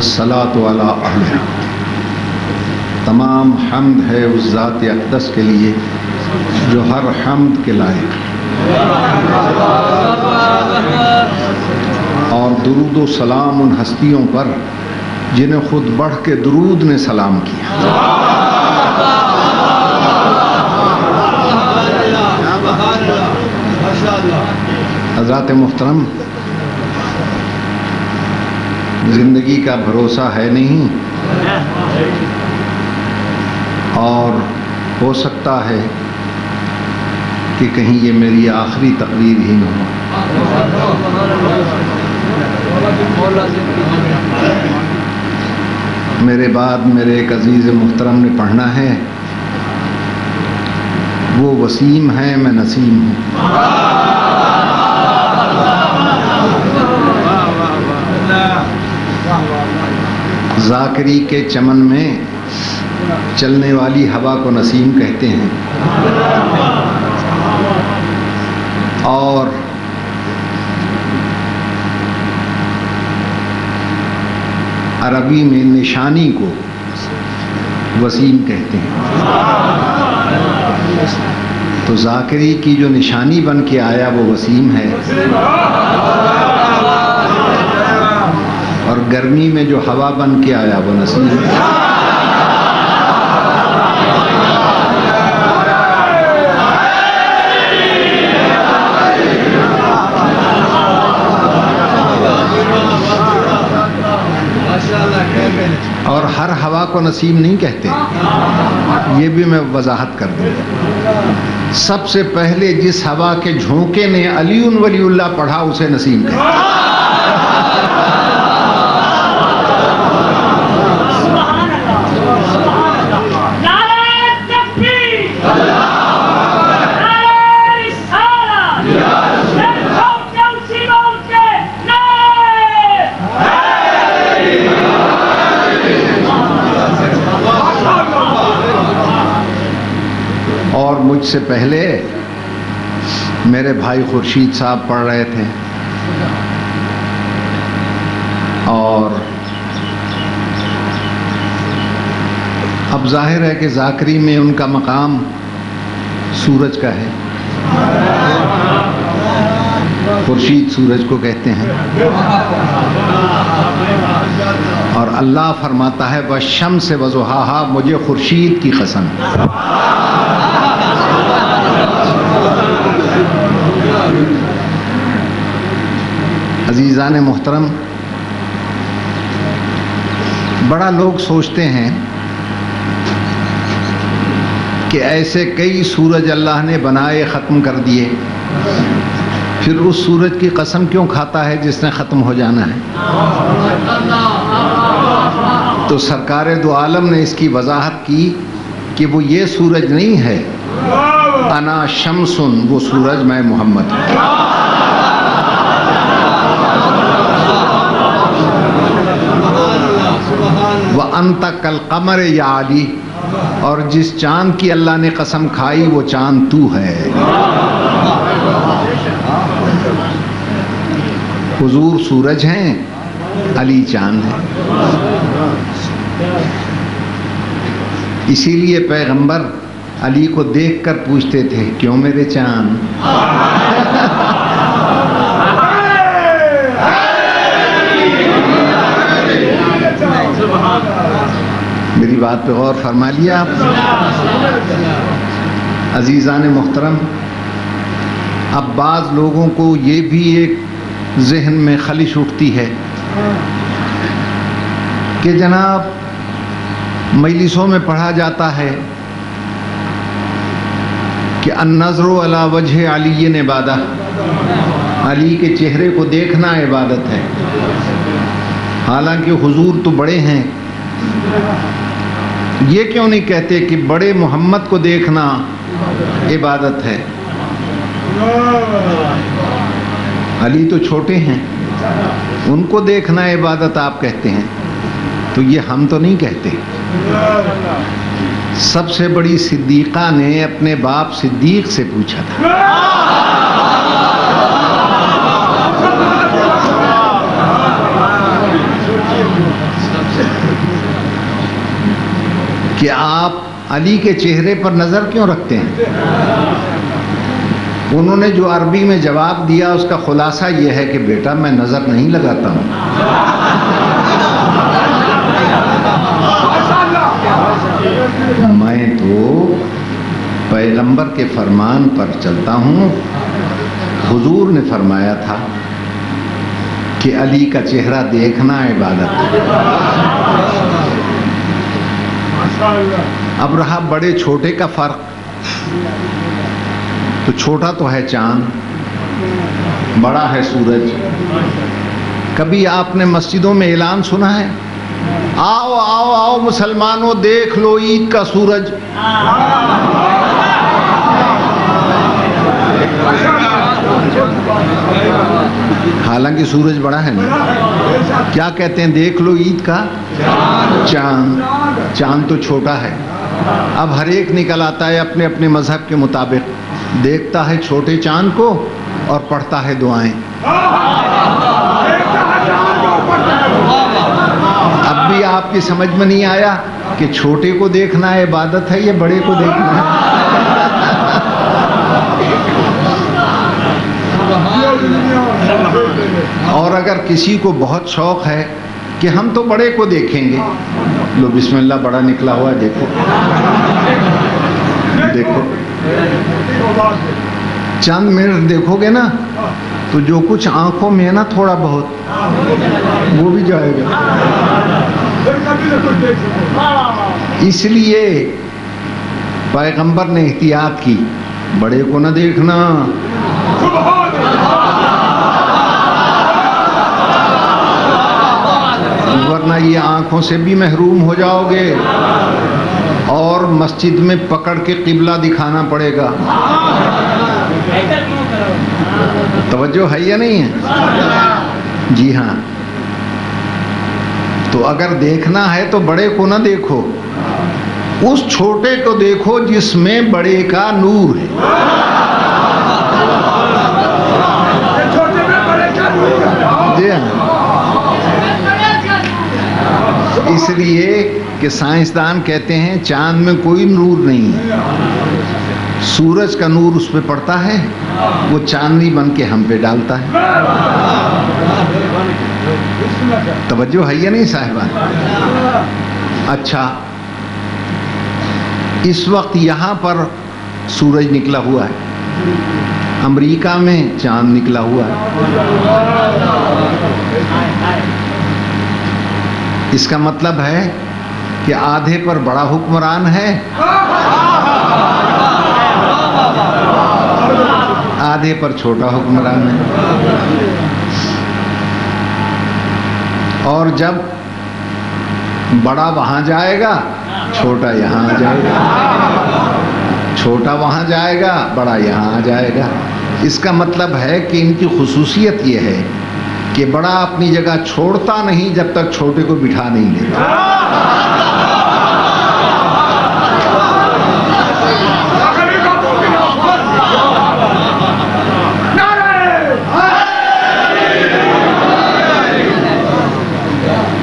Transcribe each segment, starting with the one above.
सलातो अला अहलिहा। तमाम हम्द है उस ज़ात अक़दस के लिए जो हर हम्द के लायक, और दुरूद व सलाम उन हस्तियों पर जिन्हें खुद बढ़ के दुरूद ने सलाम किया। हज़रात मोहतरम, ज़िंदगी का भरोसा है नहीं, और हो सकता है कि कहीं ये मेरी आखिरी तकरीर ही न हो। मेरे बाद मेरे एक अजीज़ मुहतरम ने पढ़ना है, वो वसीम है मैं नसीम हूँ। ज़ाकरी के चमन में चलने वाली हवा को नसीम कहते हैं, और अरबी में निशानी को वसीम कहते हैं। तो ज़ाकरी की जो निशानी बन के आया वो वसीम है, और गर्मी में जो हवा बन के आया वो नसीम है। और हर हवा को नसीम नहीं कहते, ये भी मैं वजाहत कर दूँ। सबसे पहले जिस हवा के झोंके ने अलीउन वलीउल्लाह पढ़ा उसे नसीम कहते। और मुझसे पहले मेरे भाई खुर्शीद साहब पढ़ रहे थे, और अब जाहिर है कि ज़ाकरी में उनका मकाम सूरज का है। खुर्शीद सूरज को कहते हैं, और अल्लाह फरमाता है वश्शम्स वज़ुहाहा, मुझे खुर्शीद की कसम। अजीज़ान मोहतरम, बड़ा लोग सोचते हैं कि ऐसे कई सूरज अल्लाह ने बनाए ख़त्म कर दिए, फिर उस सूरज की कसम क्यों खाता है जिसने ख़त्म हो जाना है। तो सरकार दो आलम ने इसकी वजाहत की कि वो ये सूरज नहीं है, अना शम्सुन, वो सूरज मैं मोहम्मद हूँ। व अंत कल कमर या अली, और जिस चांद की अल्लाह ने कसम खाई वो चांद तू है। हुजूर सूरज हैं, अली चांद है। इसीलिए पैगंबर अली को देखकर पूछते थे, क्यों मेरे चांद। मेरी बात पे गौर फरमा लिया आप। अजीज़ान मोहतरम, अब बाज़ लोगों को ये भी एक जहन में खलिश उठती है कि जनाब मजलिसों में पढ़ा जाता है कि अन्नज़्रु अला वजह अली इबादत, अली के चेहरे को देखना इबादत है। हालांकि हुजूर तो बड़े हैं, ये क्यों नहीं कहते कि बड़े मोहम्मद को देखना इबादत है। अली तो छोटे हैं, उनको देखना इबादत आप कहते हैं, तो ये हम तो नहीं कहते। सबसे बड़ी सिद्दीक़ा ने अपने बाप सिद्दीक से पूछा था, कि आप अली के चेहरे पर नजर क्यों रखते हैं? उन्होंने जो अरबी में जवाब दिया उसका खुलासा यह है कि बेटा मैं नजर नहीं लगाता हूं, मैं तो पैगंबर के फरमान पर चलता हूं। हुजूर ने फरमाया था कि अली का चेहरा देखना इबादत है। अब रहा बड़े छोटे का फर्क, तो छोटा तो है चांद, बड़ा है सूरज। कभी आपने मस्जिदों में ऐलान सुना है, आओ आओ आओ मुसलमानों देख लो ईद का सूरज? हालांकि सूरज बड़ा है ना, क्या कहते हैं, देख लो ईद का चांद। चांद तो छोटा है। अब हर एक निकल आता है अपने अपने मजहब के मुताबिक, देखता है छोटे चांद को और पढ़ता है दुआएं। अब भी आपकी समझ में नहीं आया कि छोटे को देखना है इबादत है या बड़े को देखना है? और अगर किसी को बहुत शौक है कि हम तो बड़े को देखेंगे, लो बिस्मिल्लाह बड़ा निकला हुआ है, देखो देखो। चंद मिनट देखोगे ना तो जो कुछ आंखों में है ना थोड़ा बहुत, वो भी जाएगा। इसलिए पैगंबर ने एहतियात की, बड़े को ना देखना। वरना ये आंखों से भी महरूम हो जाओगे और मस्जिद में पकड़ के किबला दिखाना पड़ेगा। तवज्जो है या नहीं है? जी हाँ। तो अगर देखना है तो बड़े को ना देखो, उस छोटे को देखो जिसमें बड़े का नूर है। जी हाँ। इसलिए कि साइंसदान कहते हैं चांद में कोई नूर नहीं है, सूरज का नूर उस पे पड़ता है, वो चांदनी बन के हम पे डालता है। तवज्जो है या नहीं साहिबान? अच्छा, इस वक्त यहाँ पर सूरज निकला हुआ है, अमेरिका में चांद निकला हुआ है। इसका मतलब है कि आधे पर बड़ा हुक्मरान है, आधे पर छोटा हुक्मरान है। और जब बड़ा वहां जाएगा छोटा यहां आ जाएगा, छोटा वहां जाएगा बड़ा यहां आ जाएगा। इसका मतलब है कि इनकी खुसूसियत यह है कि बड़ा अपनी जगह छोड़ता नहीं जब तक छोटे को बिठा नहीं लेता।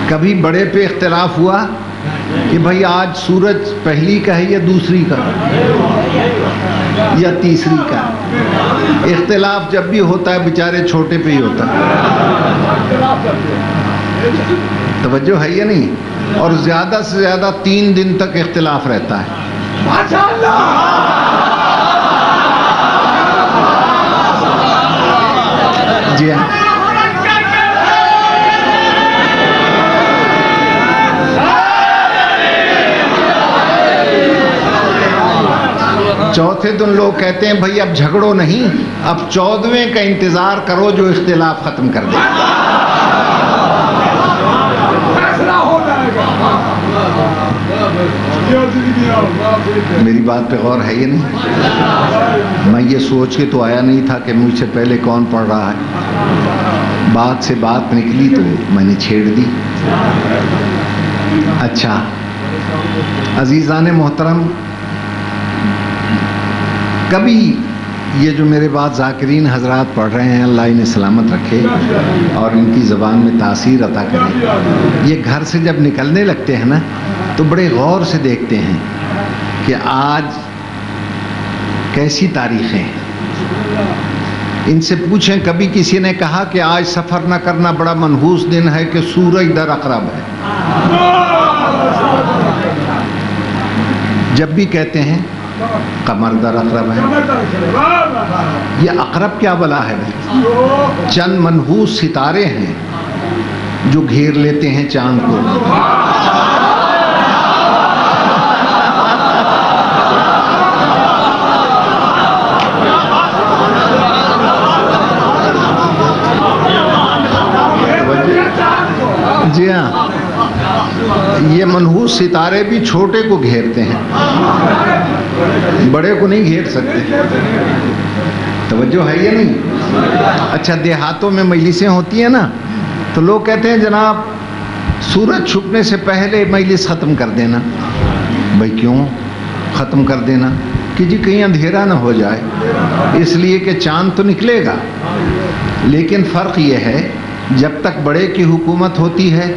कभी बड़े पे इख्तिलाफ हुआ कि भाई आज सूरज पहली का है या दूसरी का या तीसरी का? इख्तिलाफ जब भी होता है बेचारे छोटे पे ही होता है। तवज्जो है या नहीं? और ज्यादा से ज्यादा 3 दिन तक इख्तिलाफ रहता है। जी हाँ। चौथे दिन लोग कहते हैं भाई अब झगड़ो नहीं, अब 14वें का इंतजार करो जो इख्तिलाफ खत्म कर दे। मेरी बात पे गौर है या नहीं? मैं ये सोच के तो आया नहीं था कि मुझसे पहले कौन पढ़ रहा है, बात से बात निकली तो मैंने छेड़ दी। अच्छा अजीज़ान मोहतरम, कभी ये जो मेरे बाद ज़ाकिरीन हजरात पढ़ रहे हैं, अल्लाह इन्हें सलामत रखे और इनकी ज़बान में तासीर अता करे। ये घर से जब निकलने लगते हैं ना तो बड़े गौर से देखते हैं कि आज कैसी तारीखें हैं। इनसे पूछें, कभी किसी ने कहा कि आज सफ़र न करना बड़ा मनहूस दिन है कि सूरज दर अक़रब है? जब भी कहते हैं कमर दर अक़रब है। ये अक़रब क्या बला है भाई? चंद मनहूस सितारे हैं जो घेर लेते हैं चांद को। जी हाँ, ये मनहूस सितारे भी छोटे को घेरते हैं, बड़े को नहीं घेर सकते। तवज्जो है या नहीं? अच्छा, देहातों में मजलिसें होती हैं ना तो लोग कहते हैं जनाब सूरज छुपने से पहले मजलिस ख़त्म कर देना। भाई क्यों ख़त्म कर देना? कि जी कहीं अंधेरा ना हो जाए, इसलिए कि चांद तो निकलेगा। लेकिन फ़र्क ये है, जब तक बड़े की हुकूमत होती है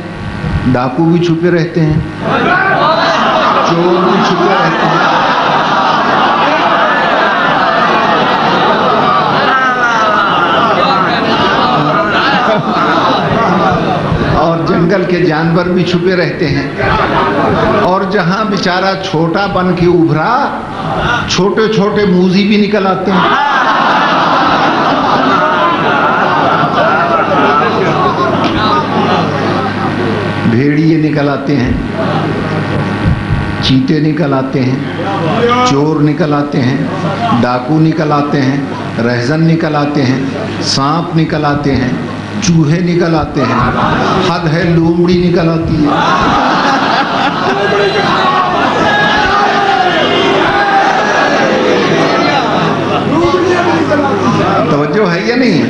डाकू भी छुपे रहते हैं, चोर भी छुपे रहते हैं। और जंगल के जानवर भी छुपे रहते हैं। और जहां बेचारा छोटा बन के उभरा, छोटे छोटे मूजी भी निकल आते हैं। भेड़िए निकल आते हैं, चीते निकल आते हैं, चोर निकल आते हैं, डाकू निकल आते हैं, रहजन निकल आते हैं, सांप निकल आते हैं, चूहे निकल आते हैं, हद है लोमड़ी निकल आती है। तवज्जो है या नहीं है?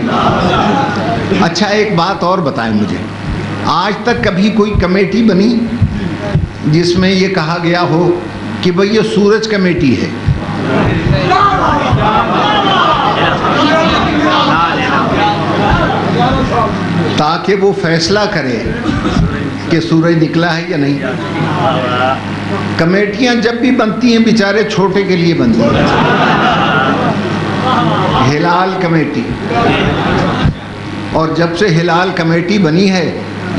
अच्छा, एक बात और बताएं मुझे, आज तक कभी कोई कमेटी बनी जिसमें ये कहा गया हो कि भाई ये सूरज कमेटी है? ताकि वो फैसला करे कि सूरज निकला है या नहीं। कमेटियां जब भी बनती हैं बेचारे छोटे के लिए बनती हैं। हिलाल कमेटी, और जब से हिलाल कमेटी बनी है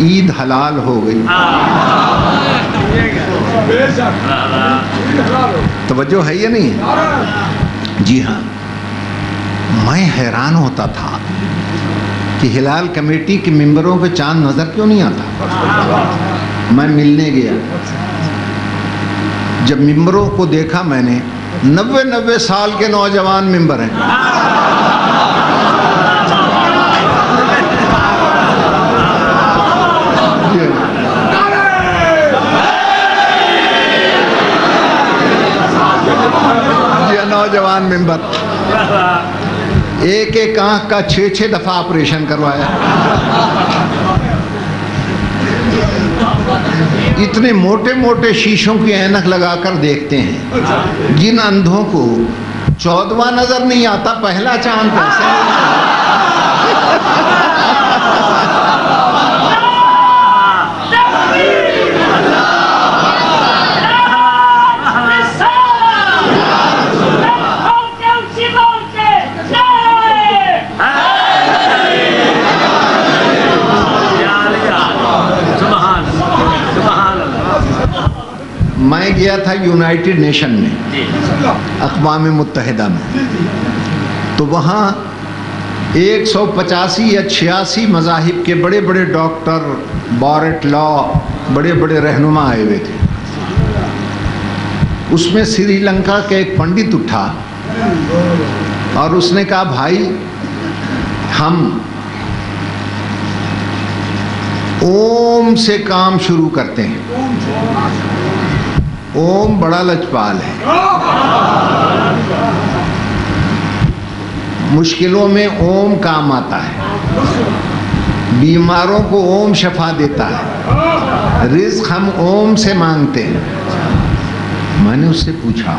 ईद हलाल हो गई। तवज्जो है या नहीं? जी हाँ, मैं हैरान होता था कि हिलाल कमेटी के मेंबरों पे चांद नजर क्यों नहीं आता। मैं मिलने गया, जब मेंबरों को देखा मैंने, 90 साल के नौजवान मेंबर हैं। नौजवान मेंबर, एक एक आंख का 6 दफा ऑपरेशन करवाया। इतने मोटे मोटे शीशों की ऐनक लगाकर देखते हैं। जिन अंधों को 14वां नजर नहीं आता, पहला चांद कैसे? मैं गया था यूनाइटेड नेशन में, अक़वाम मुत्तहिदा में, तो वहाँ 185 या 86 मज़ाहिब के बड़े बड़े डॉक्टर, बॉरेट लॉ, बड़े बड़े रहनुमा आए हुए थे। उसमें श्रीलंका का एक पंडित उठा और उसने कहा, भाई हम ओम से काम शुरू करते हैं। ओम बड़ा लचपाल है, मुश्किलों में ओम काम आता है, बीमारों को ओम शफा देता है, रिज़्क़ हम ओम से मांगते हैं। मैंने उससे पूछा,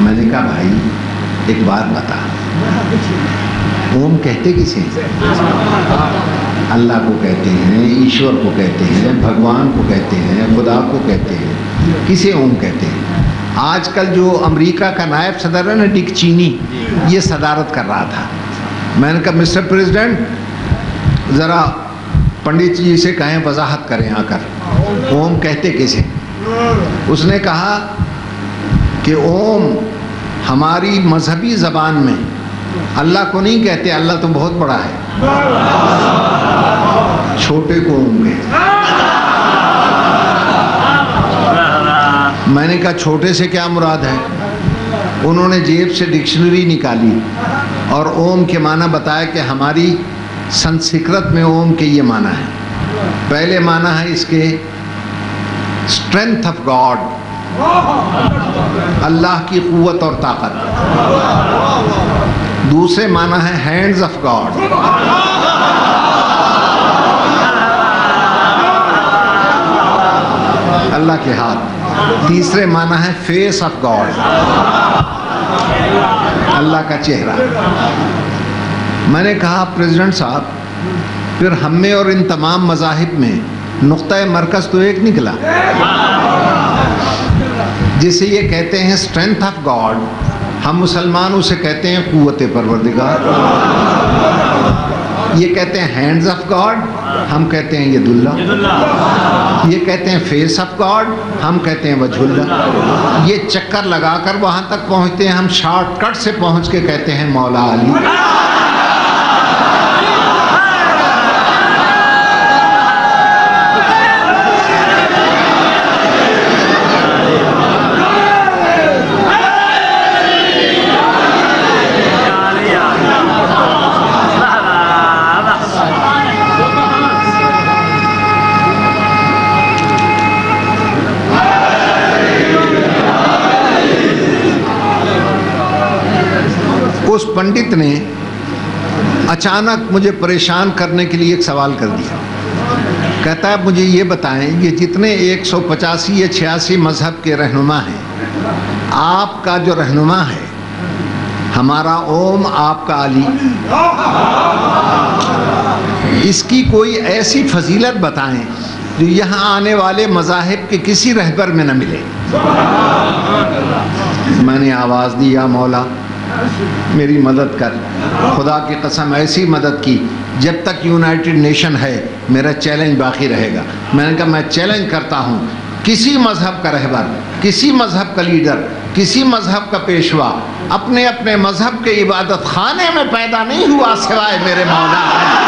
मैंने कहा भाई एक बात बता, ओम कहते किसे हैं? अल्लाह को कहते हैं, ईश्वर को कहते हैं, भगवान को कहते हैं, खुदा को कहते हैं। किसे ओम कहते हैं? आजकल जो अमेरिका का नायब सदर है ना, डिक चीनी, ये सदारत कर रहा था। मैंने कहा मिस्टर प्रेसिडेंट, ज़रा पंडित जी से कहें वजाहत करें आकर, ओम कहते किसे? उसने कहा कि ओम हमारी मजहबी ज़बान में अल्लाह को नहीं कहते, अल्लाह तो बहुत बड़ा है, छोटे को ओम कहते। मैंने कहा छोटे से क्या मुराद है? उन्होंने जेब से डिक्शनरी निकाली और ओम के माना बताया कि हमारी संस्कृत में ओम के ये माना है। पहले माना है इसके स्ट्रेंथ ऑफ गॉड, अल्लाह की कुव्वत और ताकत। दूसरे माना है हैंड्स ऑफ गॉड, अल्लाह के हाथ। तीसरे माना है फेस ऑफ गॉड, अल्लाह का चेहरा। मैंने कहा प्रेसिडेंट साहब, फिर हम में और इन तमाम मज़ाहिब में नुक्ता मरकज़ तो एक निकला। जिसे ये कहते हैं स्ट्रेंथ ऑफ गॉड, हम मुसलमान उसे कहते हैं कुव्वत परवरदिगार। ये कहते हैं हैंड्स ऑफ गॉड, हम कहते हैं यदुल्ला। ये कहते हैं फेस ऑफ गॉड, हम कहते हैं वजहुल्ला। ये चक्कर लगाकर वहाँ तक पहुँचते हैं, हम शॉर्टकट से पहुँच के कहते हैं मौला अली। उस पंडित ने अचानक मुझे परेशान करने के लिए एक सवाल कर दिया। कहता है मुझे ये बताएं, ये जितने 185 या 86 मज़हब के रहनुमा हैं, आपका जो रहनुमा है हमारा ओम, आपका अली, इसकी कोई ऐसी फजीलत बताएं जो यहाँ आने वाले मज़ाहिब के किसी रहबर में न मिले। मैंने आवाज़ दी, या मौला मेरी मदद कर। खुदा की कसम ऐसी मदद की, जब तक यूनाइटेड नेशन है मेरा चैलेंज बाकी रहेगा। मैंने कहा मैं चैलेंज करता हूँ, किसी मज़हब का रहबर, किसी मज़हब का लीडर, किसी मज़हब का पेशवा अपने अपने मज़हब के इबादत खाने में पैदा नहीं हुआ सिवाय मेरे मौला है।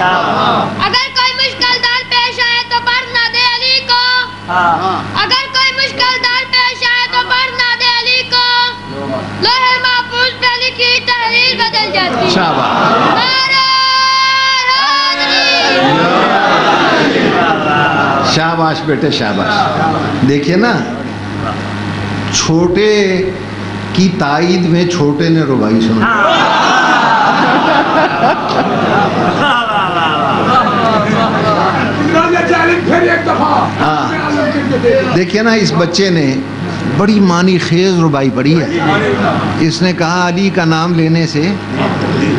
अगर कोई मुश्किल दर पेश आए तो पढ़ ना दे अली को, अगर कोई मुश्किल दर पेश आए तो पढ़ ना दे अली को, लोहे महफूज पे लिखी तहरीर बदल जाती है। शाबाश बेटे शाबाश। देखिए ना, छोटे की ताईद में छोटे ने रुबाई सुना। देखिए ना, इस बच्चे ने बड़ी मानी खेज रुबाई पढ़ी है। इसने कहा अली का नाम लेने से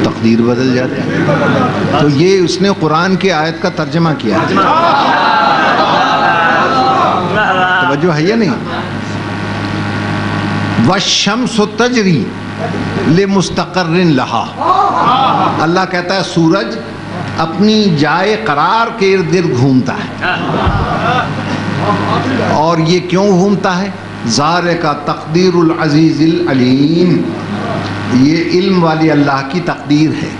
तकदीर बदल जाती है। तो ये उसने कुरान की आयत का तर्जमा किया। तवज्जो है या नहीं? वशम्सु तजरी ले मुस्तक़र्रिन लहा। अल्लाह कहता है सूरज अपनी जाए करार के इर्द गिर्द घूमता है। और ये क्यों घूमता है? ज़ालिका तक़दीरुल अज़ीज़िल अलीम, ये इल्म वाली अल्लाह की तकदीर है।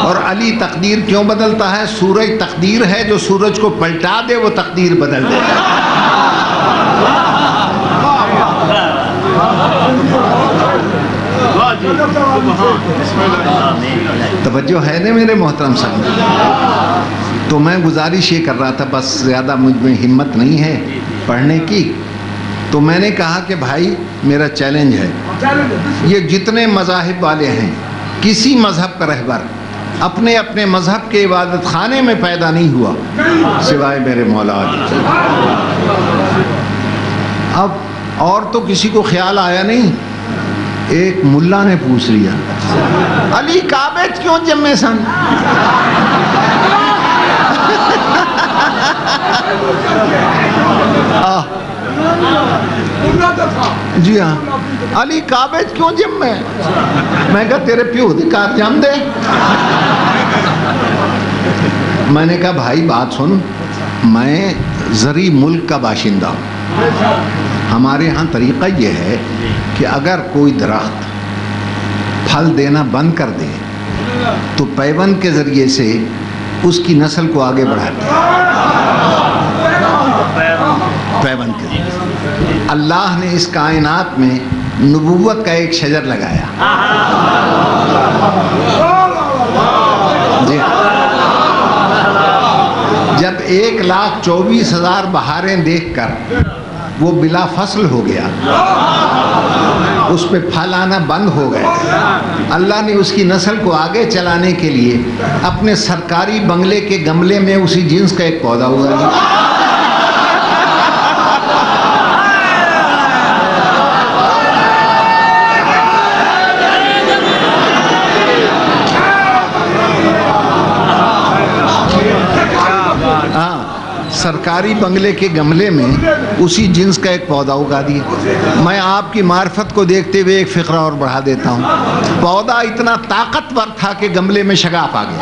और अली तकदीर क्यों बदलता है? सूरज तकदीर है, जो सूरज को पलटा दे वो तकदीर बदल दे। तवज्जो है ना मेरे मोहतरम साहब। तो मैं गुजारिश ये कर रहा था, बस ज़्यादा मुझ में हिम्मत नहीं है पढ़ने की, तो मैंने कहा कि भाई मेरा चैलेंज है, ये जितने मज़ाहिब वाले हैं, किसी मज़हब का रहबर अपने अपने मज़हब के इबादत खाने में पैदा नहीं हुआ सिवाय मेरे मौला। अब और तो किसी को ख्याल आया नहीं। एक मुल्ला ने पूछ लिया, अली काबे क्यों जम्मे सन? जी हाँ, अली काबे क्यों जम्मे? मैं कहा तेरे प्यो दी कार जम दे। मैंने कहा भाई बात सुन, मैं ज़री मुल्क का बाशिंदा हूँ। हमारे यहाँ तरीक़ा ये है कि अगर कोई दरख्त फल देना बंद कर दे तो पैबंद के ज़रिए से उसकी नस्ल को आगे बढ़ाते हैं। पैबंद के ज़रिए अल्लाह ने इस कायनात में नबूवत का एक शजर लगाया। जी, जब 1,24,000 बहारें देखकर वो बिला फसल हो गया, उस पे फल आना बंद हो गए, अल्लाह ने उसकी नस्ल को आगे चलाने के लिए अपने सरकारी बंगले के गमले में उसी जिन्स का एक पौधा उगा दिया। सरकारी बंगले के गमले में उसी जिन्स का एक पौधा उगा दिया। मैं आपकी मार्फत को देखते हुए एक फ़िक्रा और बढ़ा देता हूँ। पौधा इतना ताकतवर था कि गमले में शगाफ आ गया।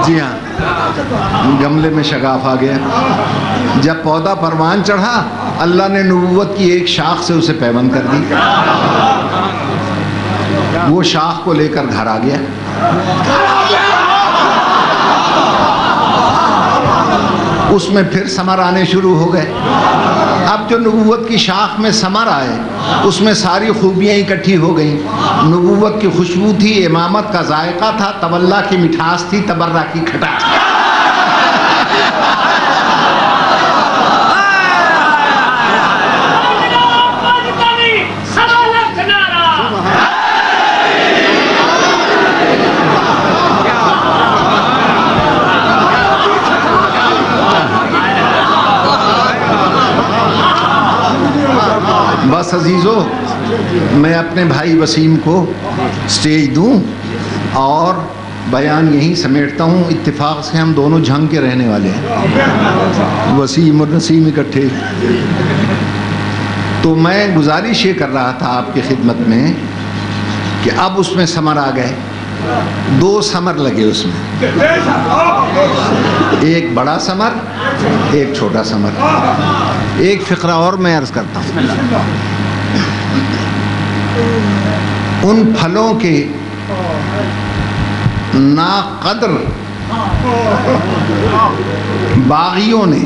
जी हाँ, गमले में शगाफ आ गया। जब पौधा परवान चढ़ा, अल्लाह ने नबूवत की एक शाख से उसे पैबंद कर दी। वो शाख को लेकर घर आ गया। उसमें फिर समर आने शुरू हो गए। अब जो नबूवत की शाख में समर आए, उसमें सारी खूबियाँ इकट्ठी हो गईं। नबूवत की खुशबू थी, इमामत का जायका था, तवल्ला की मिठास थी, तबर्रा की खटास थी। बस अजीज़ों, मैं अपने भाई वसीम को स्टेज दूं और बयान यहीं समेटता हूँ। इत्तेफाक से हम दोनों झंग के रहने वाले हैं, वसीम और नसीम इकट्ठे। तो मैं गुजारिश ये कर रहा था आपकी खिदमत में कि अब उसमें समर आ गए। 2 समर लगे उसमें, एक बड़ा समर, एक छोटा समर। एक फ़िक्रा और मैं अर्ज़ करता हूँ। उन फलों के नाक़द्र बागियों ने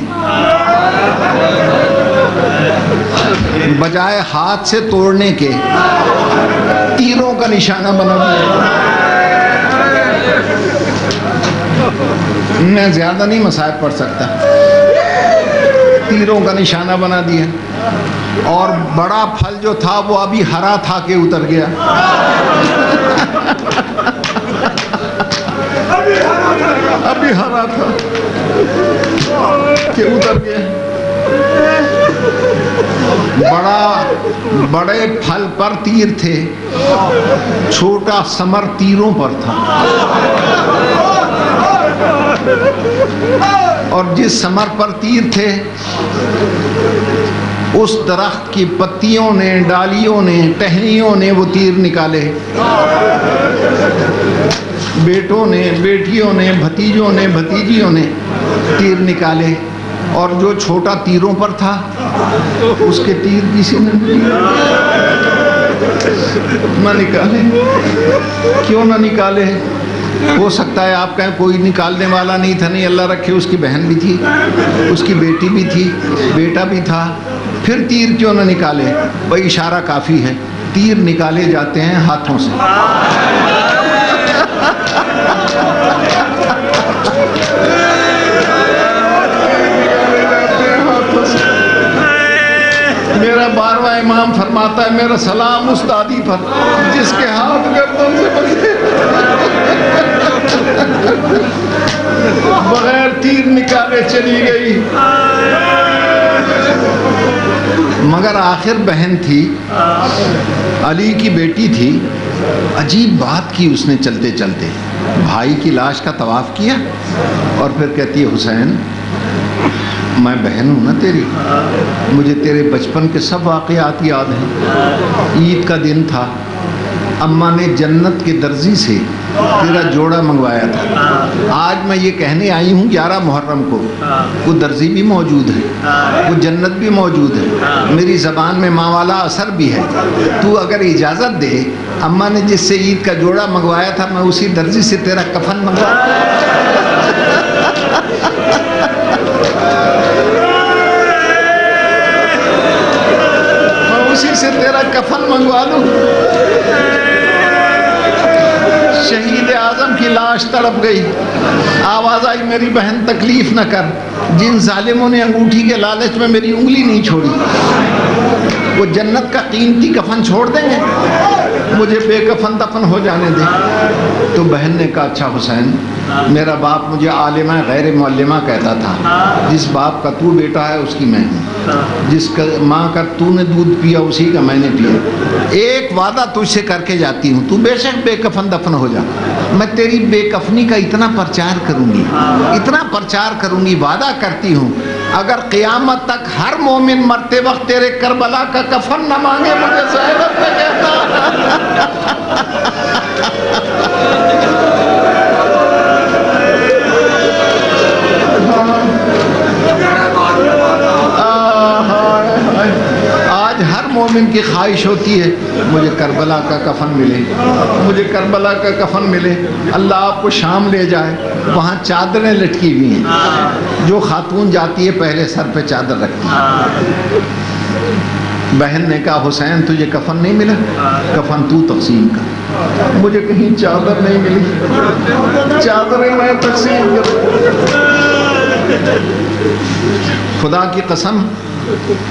बजाय हाथ से तोड़ने के तीरों का निशाना बना दिया। मैं ज़्यादा नहीं मसाइब पढ़ सकता। तीरों का निशाना बना दिया, और बड़ा फल जो था वो अभी हरा था कि उतर गया। अभी हरा था कि उतर गया। बड़े फल पर तीर थे, छोटा समर तीरों पर था। और जिस समर पर तीर थे उस दरख्त की पत्तियों ने, डालियों ने, टहनियों ने वो तीर निकाले। बेटों ने, बेटियों ने, भतीजों ने, भतीजियों ने तीर निकाले। और जो छोटा तीरों पर था उसके तीर किसी ने ना निकाले। क्यों ना निकाले? हो सकता है आप कहें कोई निकालने वाला नहीं था। नहीं, अल्लाह रखे उसकी बहन भी थी, उसकी बेटी भी थी, बेटा भी था। फिर तीर क्यों ना निकाले? भाई इशारा काफ़ी है। तीर निकाले जाते हैं हाथों से। मेरा 12वां इमाम फरमाता है, मेरा सलाम उस दादी पर जिसके हाथ गर्दन से बंधे बगैर तीर निकाले चली गई। मगर आखिर बहन थी, अली की बेटी थी। अजीब बात की उसने चलते चलते भाई की लाश का तवाफ किया और फिर कहती है, हुसैन मैं बहन हूँ ना तेरी, मुझे तेरे बचपन के सब वाक़यात याद हैं। ईद का दिन था, अम्मा ने जन्नत के दर्जी से तेरा जोड़ा मंगवाया था। आज मैं ये कहने आई हूँ 11 मुहर्रम को वो दर्जी भी मौजूद है, वो जन्नत भी मौजूद है, मेरी ज़बान में माँ वाला असर भी है। तू अगर इजाज़त दे, अम्मा ने जिससे ईद का जोड़ा मंगवाया था मैं उसी दर्जी से तेरा कफन मंगवा उसी से तेरा कफन मंगवा लूं। शहीद आजम की लाश तड़प गई। आवाज आई, मेरी बहन तकलीफ न कर, जिन जालिमों ने अंगूठी के लालच में मेरी उंगली नहीं छोड़ी वो जन्नत का कीमती कफन छोड़ देंगे, मुझे बेकफन दफन हो जाने दे। तो बहन ने कहा, अच्छा हुसैन, मेरा बाप मुझे आलिमा गैर मुअल्लिमा कहता था। जिस बाप का तू बेटा है उसकी मैं हूँ, जिस माँ का तूने दूध पिया उसी का मैंने पिया। एक वादा तुझसे करके जाती हूँ, तू बेशक बेकफन दफन हो जा, मैं तेरी बेकफनी का इतना प्रचार करूँगी, इतना प्रचार करूँगी, वादा करती हूँ अगर क़यामत तक हर मोमिन मरते वक्त तेरे करबला का कफन न मांगे मुझे ज़हरत में कहता। आज हर मोमिन की ख्वाहिश होती है मुझे करबला का कफन मिले, मुझे करबला का कफन मिले। अल्लाह आपको शाम ले जाए, वहाँ चादरें लटकी हुई हैं, जो खातून जाती है पहले सर पे चादर रखती है। बहन ने कहा, हुसैन तुझे कफन नहीं मिला, कफन तू तकसीम कर। मुझे कहीं चादर नहीं मिली, चादरें मैं तकसीम कर। खुदा की कसम,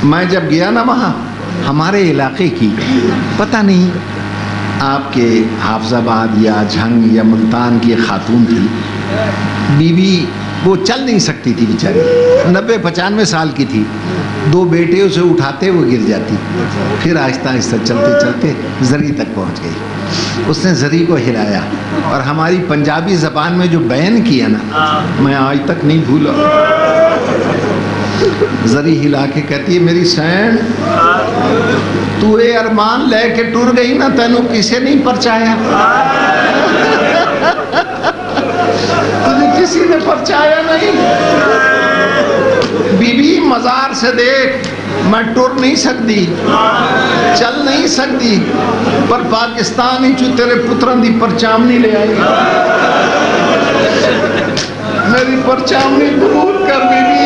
मैं जब गया ना वहाँ, हमारे इलाके की पता नहीं आपके हाफजाबाद या झंग या मुल्तान की एक खातून थी, बीवी, वो चल नहीं सकती थी बेचारी, 90-95 साल की थी। 2 बेटे उसे उठाते हुए गिर जाती, फिर आहिस्ता आहिस्ता चलते चलते जरी तक पहुंच गई। उसने जरी को हिलाया और हमारी पंजाबी ज़बान में जो बयान किया ना, मैं आज तक नहीं भूला। जरी हिला के कहती है, मेरी सैन तू ये अरमान लेके टुर गई ना, तेनू किसे नहीं परचाया, तुझे किसी ने परचाया नहीं। बीबी मजार से देख, मैं टुर नहीं सकती, चल नहीं सकती, पर पाकिस्तान ही चू तेरे पुत्रां दी परचामनी ले आई, मेरी परचामनी कबूल कर बीबी।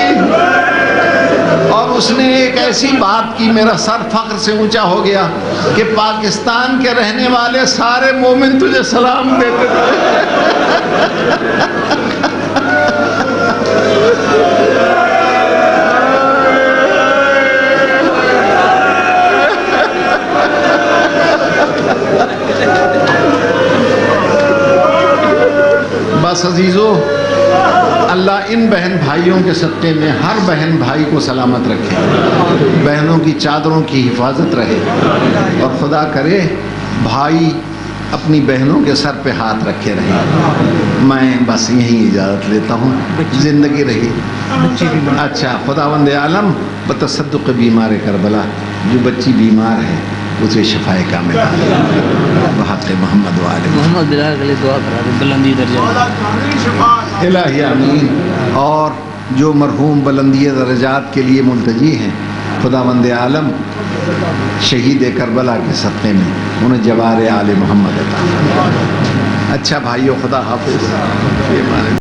और उसने एक ऐसी बात की, मेरा सर फख्र से ऊंचा हो गया कि पाकिस्तान के रहने वाले सारे मोमिन तुझे सलाम देते थे। बस अजीजों, अल्लाह इन बहन भाइयों के सदक़े में हर बहन भाई को सलामत रखे, बहनों की चादरों की हिफाजत रहे, और खुदा करे भाई अपनी बहनों के सर पे हाथ रखे रहे। मैं बस यहीं इजाज़त लेता हूँ, ज़िंदगी रही। अच्छा, खुदावंद आलम बतसद्दुक़ बीमार करबला, जो बच्ची बीमार है उसे शफाए कामिल बहक़ मोहम्मद वाले मोहम्मद बिलाल के लिए दुआ करा दे, बुलंदी दर्जा इलाही आमीन। और जो मरहूम बुलंदी दर्जात के लिए मुल्तजी हैं, खुदावंद आलम शहीद करबला के सदक़े में उन्हें जवार आले मोहम्मद अता। अच्छा भाइयों, खुदा हाफिज़।